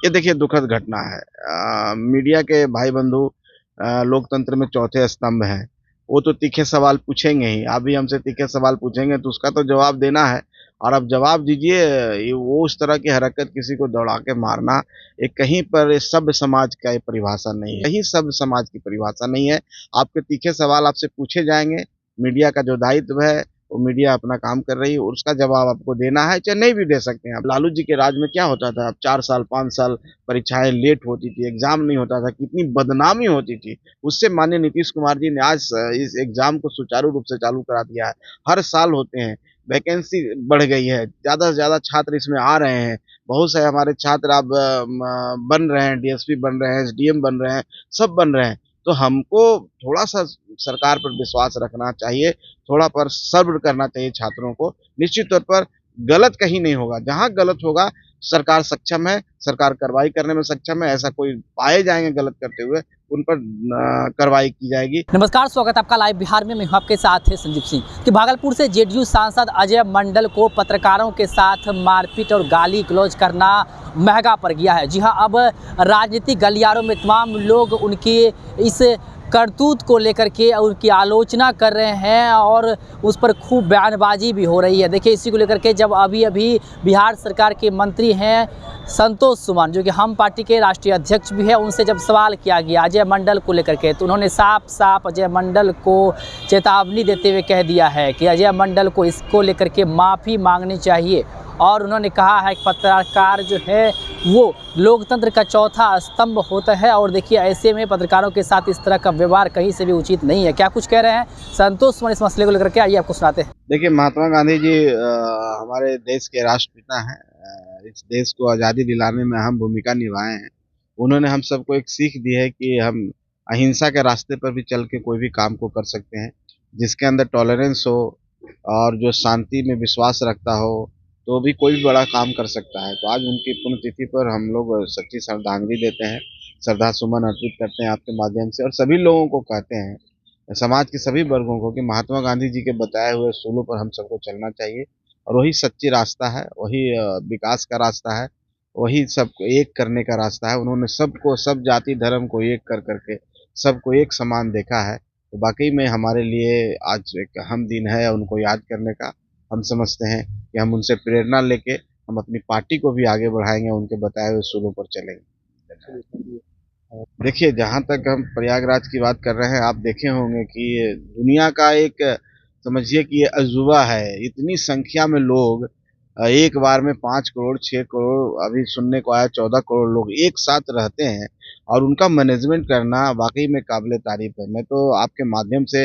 ये देखिए दुखद घटना है। मीडिया के भाई बंधु लोकतंत्र में चौथे स्तंभ हैं। वो तो तीखे सवाल पूछेंगे ही। आप भी हमसे तीखे सवाल पूछेंगे तो उसका तो जवाब देना है। और अब जवाब दीजिए। ये वो उस तरह की हरकत किसी को दौड़ा के मारना एक कहीं पर सभ्य समाज का ये परिभाषा नहीं है। यही सभ्य समाज की परिभाषा नहीं है। आपके तीखे सवाल आपसे पूछे जाएंगे। मीडिया का जो दायित्व है वो मीडिया अपना काम कर रही है और उसका जवाब आपको देना है, चाहे नहीं भी दे सकते हैं आप। लालू जी के राज में क्या होता था? अब 4 साल 5 साल परीक्षाएं लेट होती थी, एग्जाम नहीं होता था, कितनी बदनामी होती थी। उससे माननीय नीतीश कुमार जी ने आज इस एग्जाम को सुचारू रूप से चालू करा दिया है। हर साल होते हैं। वैकेंसी बढ़ गई है, ज्यादा से ज्यादा छात्र इसमें आ रहे हैं। बहुत से हमारे छात्र अब बन रहे हैं, डीएसपी बन रहे हैं, एसडीएम बन रहे हैं, सब बन रहे हैं। तो हमको थोड़ा सा सरकार पर विश्वास रखना चाहिए, थोड़ा पर सब्र करना चाहिए छात्रों को। निश्चित तौर पर गलत कहीं नहीं होगा। जहाँ गलत होगा सरकार सक्षम है, सरकार कार्रवाई करने में सक्षम है। ऐसा कोई पाए जाएंगे गलत करते हुए, उन पर कार्रवाई की जाएगी। नमस्कार, स्वागत है आपका लाइव बिहार में। मैं हूं आपके साथ है संजीव सिंह। कि भागलपुर से जेडीयू सांसद अजय मंडल को पत्रकारों के साथ मारपीट और गाली गलौज करना महंगा पड़ गया है। जी हां, अब राजनीतिक गलियारों में तमाम लोग उनके इस करतूत को लेकर के उनकी आलोचना कर रहे हैं और उस पर खूब बयानबाजी भी हो रही है। देखिए, इसी को लेकर के जब अभी बिहार सरकार के मंत्री हैं संतोष सुमन, जो कि हम पार्टी के राष्ट्रीय अध्यक्ष भी है, उनसे जब सवाल किया गया अजय मंडल को लेकर के, तो उन्होंने साफ साफ अजय मंडल को चेतावनी देते हुए कह दिया है कि अजय मंडल को इसको लेकर के माफ़ी मांगनी चाहिए। और उन्होंने कहा है कि पत्रकार जो है वो लोकतंत्र का चौथा स्तंभ होता है और देखिए ऐसे में पत्रकारों के साथ इस तरह का व्यवहार कहीं से भी उचित नहीं है। क्या कुछ कह रहे हैं संतोष सुमन इस मसले को लेकर के, आइए आपको सुनाते हैं। देखिए, महात्मा गांधी जी हमारे देश के राष्ट्रपिता हैं। इस देश को आज़ादी दिलाने में अहम भूमिका निभाए हैं। उन्होंने हम सबको एक सीख दी है कि हम अहिंसा के रास्ते पर भी चल के कोई भी काम को कर सकते हैं, जिसके अंदर टॉलरेंस हो और जो शांति में विश्वास रखता हो, तो भी कोई भी बड़ा काम कर सकता है। तो आज उनकी पुण्यतिथि पर हम लोग सच्ची श्रद्धांजलि देते हैं, श्रद्धा सुमन अर्पित करते हैं आपके माध्यम से, और सभी लोगों को कहते हैं, समाज के सभी वर्गों को, कि महात्मा गांधी जी के बताए हुए उसूलों पर हम सबको चलना चाहिए। और वही सच्ची रास्ता है, वही विकास का रास्ता है, वही सबको एक करने का रास्ता है। उन्होंने सबको, सब जाति धर्म को एक कर करके सबको एक समान देखा है। तो वाकई में हमारे लिए आज एक अहम दिन है उनको याद करने का। हम समझते हैं कि हम उनसे प्रेरणा लेके हम अपनी पार्टी को भी आगे बढ़ाएंगे, उनके बताए हुए उसूलों पर चलेंगे। देखिए, जहाँ तक हम प्रयागराज की बात कर रहे हैं, आप देखे होंगे कि दुनिया का एक, समझिए कि ये अजूबा है। इतनी संख्या में लोग एक बार में 5 करोड़ 6 करोड़, अभी सुनने को आया 14 करोड़ लोग एक साथ रहते हैं, और उनका मैनेजमेंट करना वाकई में काबिले तारीफ है। मैं तो आपके माध्यम से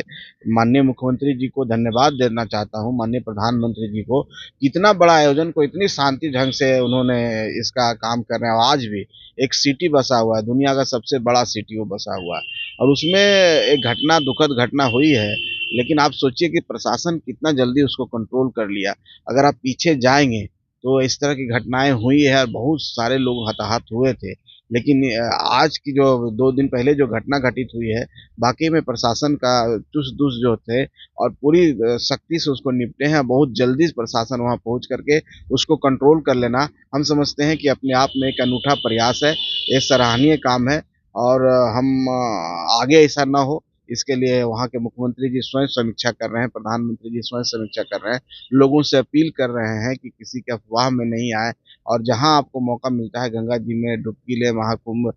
माननीय मुख्यमंत्री जी को धन्यवाद देना चाहता हूँ, माननीय प्रधानमंत्री जी को। इतना बड़ा आयोजन को इतनी शांति ढंग से उन्होंने इसका काम कर रहे हैं। और आज भी एक सिटी बसा हुआ है, दुनिया का सबसे बड़ा सिटी वो बसा हुआ है, और उसमें एक घटना, दुखद घटना हुई है। लेकिन आप सोचिए कि प्रशासन कितना जल्दी उसको कंट्रोल कर लिया। अगर आप पीछे जाएंगे तो इस तरह की घटनाएं हुई है और बहुत सारे लोग हताहत हुए थे। लेकिन आज की जो 2 दिन पहले जो घटना घटित हुई है, बाकी में प्रशासन का चुस्त दुस्त जो थे और पूरी सख्ती से उसको निपटे हैं। बहुत जल्दी प्रशासन वहां पहुंच करके उसको कंट्रोल कर लेना, हम समझते हैं कि अपने आप में एक अनूठा प्रयास है, ये सराहनीय काम है। और हम आगे ऐसा ना हो, इसके लिए वहाँ के मुख्यमंत्री जी स्वयं समीक्षा कर रहे हैं, प्रधानमंत्री जी स्वयं समीक्षा कर रहे हैं, लोगों से अपील कर रहे हैं कि किसी के अफवाह में नहीं आए। और जहाँ आपको मौका मिलता है गंगा जी में डुबकी ले, महाकुंभ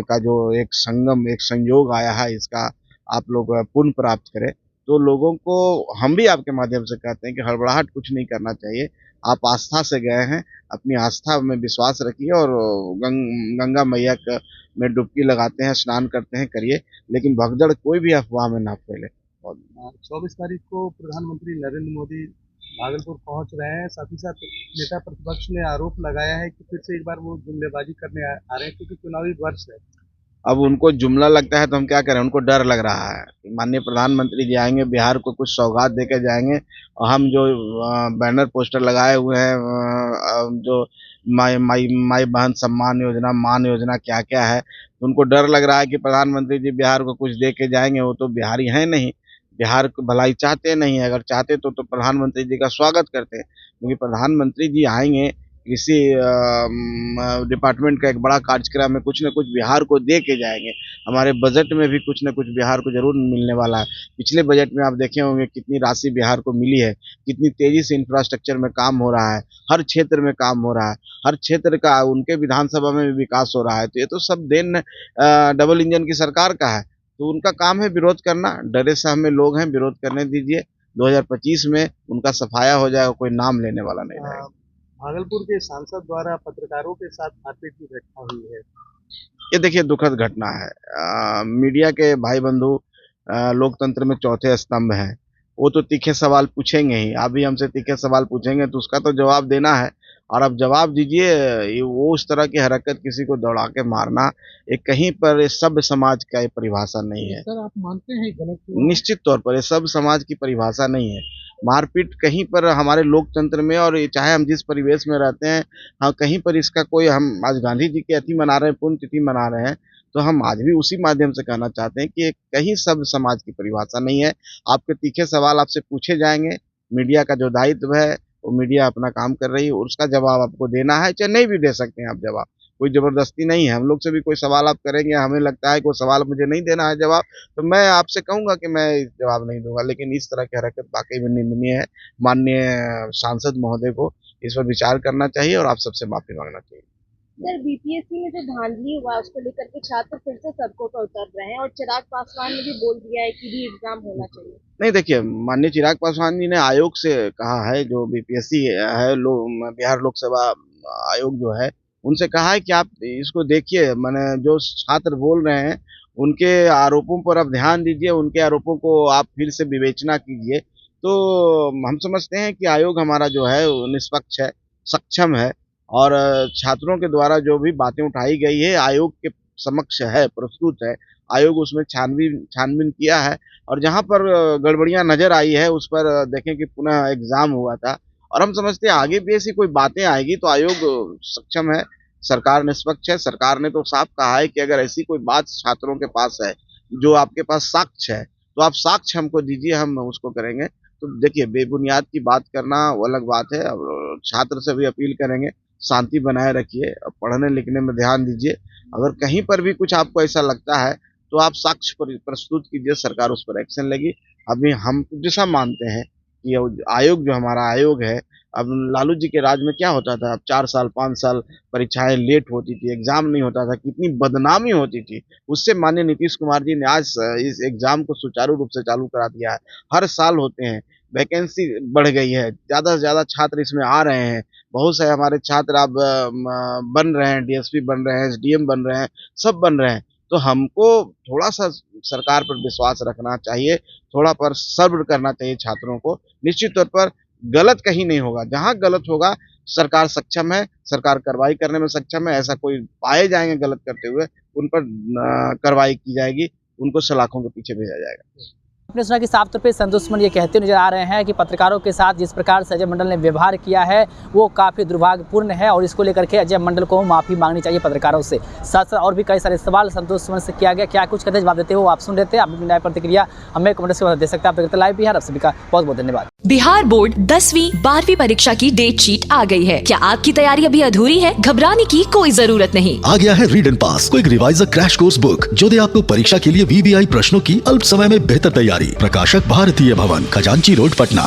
का जो एक संगम, एक संयोग आया है, इसका आप लोग पुण्य प्राप्त करें। तो लोगों को हम भी आपके माध्यम से कहते हैं कि हड़बड़ाहट कुछ नहीं करना चाहिए। आप आस्था से गए हैं, अपनी आस्था में विश्वास रखिए और गंगा मैया में डुबकी लगाते हैं, स्नान करते हैं, करिए। लेकिन भगदड़ कोई भी अफवाह में ना फैले। 24 तारीख को प्रधानमंत्री नरेंद्र मोदी भागलपुर पहुंच रहे हैं। साथ ही साथ नेता प्रतिपक्ष ने आरोप लगाया है कि फिर से एक बार वो जुमलेबाजी करने आ रहे हैं, क्योंकि चुनावी वर्ष है। अब उनको जुमला लगता है तो हम क्या करें? उनको डर लग रहा है। माननीय प्रधानमंत्री जी आएंगे, बिहार को कुछ सौगात देके जाएंगे, और हम जो बैनर पोस्टर लगाए हुए हैं, जो माई माई माई बहन सम्मान योजना, मान योजना, क्या क्या है, तो उनको डर लग रहा है कि प्रधानमंत्री जी बिहार को कुछ दे के जाएंगे। वो तो बिहारी हैं नहीं, बिहार को भलाई चाहते नहीं है। अगर चाहते तो प्रधानमंत्री जी का स्वागत करते, क्योंकि प्रधानमंत्री जी आएंगे कृषि डिपार्टमेंट का एक बड़ा कार्यक्रम है, कुछ न कुछ बिहार को दे के जाएंगे। हमारे बजट में भी कुछ न कुछ बिहार को जरूर मिलने वाला है। पिछले बजट में आप देखे होंगे कितनी राशि बिहार को मिली है, कितनी तेजी से इंफ्रास्ट्रक्चर में काम हो रहा है, हर क्षेत्र में काम हो रहा है, हर क्षेत्र का उनके विधानसभा में भी विकास हो रहा है। तो ये तो सब देन डबल इंजन की सरकार का है। तो उनका काम है विरोध करना, डरे साहब में लोग हैं, विरोध करने दीजिए। 2025 में उनका सफाया हो जाएगा, कोई नाम लेने वाला नहीं रहेगा। भागलपुर के सांसद द्वारा पत्रकारों के साथ मारपीट की घटना हुई है। ये देखिए दुखद घटना है। मीडिया के भाई बंधु लोकतंत्र में चौथे स्तंभ हैं। वो तो तीखे सवाल पूछेंगे ही। आप भी हमसे तीखे सवाल पूछेंगे तो उसका तो जवाब देना है, और अब जवाब दीजिए। वो उस तरह की हरकत, किसी को दौड़ा के मारना, एक कहीं पर सभ्य समाज का ये परिभाषा नहीं है। सर, आप मानते हैं गलत? निश्चित तौर पर ये सभ्य समाज की परिभाषा नहीं है। मारपीट कहीं पर हमारे लोकतंत्र में, और चाहे हम जिस परिवेश में रहते हैं, हाँ कहीं पर इसका कोई, हम आज गांधी जी की अति मना रहे हैं, पुण्यतिथि मना रहे हैं, तो हम आज भी उसी माध्यम से कहना चाहते हैं कि ये कहीं सभ्य समाज की परिभाषा नहीं है। आपके तीखे सवाल आपसे पूछे जाएंगे। मीडिया का जो दायित्व है वो मीडिया अपना काम कर रही है, और उसका जवाब आपको देना है, चाहे नहीं भी दे सकते हैं आप जवाब। कोई जबरदस्ती नहीं है। हम लोग से भी कोई सवाल आप करेंगे, हमें लगता है कोई सवाल मुझे नहीं देना है जवाब, तो मैं आपसे कहूंगा कि मैं जवाब नहीं दूंगा। लेकिन इस तरह की हरकत वाकई में निंदनीय है। माननीय सांसद महोदय को इस पर विचार करना चाहिए और आप सबसे माफी मांगना चाहिए। सर, बीपीएससी में जो धांधली हुआ उसको लेकर के छात्र फिर से सड़कों पर उतर रहे हैं, और चिराग पासवान ने भी बोल दिया है कि री एग्जाम होना चाहिए। नहीं, देखिए माननीय चिराग पासवान जी ने आयोग से कहा है, जो बीपीएससी है, बिहार लोक सेवा आयोग जो है, उनसे कहा है कि आप इसको देखिए, माने जो छात्र बोल रहे हैं उनके आरोपों पर आप ध्यान दीजिए, उनके आरोपों को आप फिर से विवेचना कीजिए। तो हम समझते हैं कि आयोग हमारा जो है वो निष्पक्ष है, सक्षम है, और छात्रों के द्वारा जो भी बातें उठाई गई है आयोग के समक्ष है, प्रस्तुत है। आयोग उसमें छानबीन किया है, और जहाँ पर गड़बड़ियाँ नजर आई है उस पर देखें कि पुनः एग्जाम हुआ था। और हम समझते हैं आगे भी ऐसी कोई बातें आएगी तो आयोग सक्षम है, सरकार निष्पक्ष है। सरकार ने तो साफ कहा है कि अगर ऐसी कोई बात छात्रों के पास है, जो आपके पास साक्ष्य है, तो आप साक्ष्य हमको दीजिए, हम उसको करेंगे। तो देखिए बेबुनियाद की बात करना वो अलग बात है। और छात्र से भी अपील करेंगे, शांति बनाए रखिए, पढ़ने लिखने में ध्यान दीजिए। अगर कहीं पर भी कुछ आपको ऐसा लगता है तो आप साक्ष्य प्रस्तुत कीजिए, सरकार उस पर एक्शन लेगी। अभी हम जैसा मानते हैं कि आयोग जो हमारा आयोग है, अब लालू जी के राज में क्या होता था, अब 4 साल 5 साल परीक्षाएं लेट होती थी, एग्जाम नहीं होता था, कितनी बदनामी होती थी। उससे माननीय नीतीश कुमार जी ने आज इस एग्जाम को सुचारू रूप से चालू करा दिया है। हर साल होते हैं, वैकेंसी बढ़ गई है, ज़्यादा से ज़्यादा छात्र इसमें आ रहे हैं। बहुत से हमारे छात्र अब बन रहे हैं, डीएसपी बन रहे हैं, एसडीएम बन रहे हैं, सब बन रहे हैं। तो हमको थोड़ा सा सरकार पर विश्वास रखना चाहिए, थोड़ा पर सब्र करना चाहिए छात्रों को। निश्चित तौर पर गलत कहीं नहीं होगा, जहाँ गलत होगा सरकार सक्षम है, सरकार कार्रवाई करने में सक्षम है। ऐसा कोई पाए जाएंगे गलत करते हुए, उन पर कार्रवाई की जाएगी, उनको सलाखों के पीछे भेजा जाएगा। आपने सुना कि साफ तौर पे संतोष सुमन ये कहते नजर आ रहे हैं कि पत्रकारों के साथ जिस प्रकार से अजय मंडल ने व्यवहार किया है वो काफ़ी दुर्भाग्यपूर्ण है, और इसको लेकर के अजय मंडल को माफ़ी मांगनी चाहिए पत्रकारों से। साथ साथ और भी कई सारे सवाल संतोष सुमन से किया गया, क्या कुछ कहते जवाब देते हो आप सुन लेते हैं। आप अपनी नई प्रतिक्रिया हमें कमेंट से दे सकते हैं। आप देखते लाइव बिहार, आप सभी का बहुत बहुत धन्यवाद। बिहार बोर्ड 10वीं 12वीं परीक्षा की डेट शीट आ गई है। क्या आपकी तैयारी अभी अधूरी है? घबराने की कोई जरूरत नहीं। आ गया है read and pass quick reviser crash course book, जो दे आपको परीक्षा के लिए वीवीआई प्रश्नों की अल्प समय में बेहतर तैयारी। प्रकाशक भारतीय भवन, खजांची रोड, पटना।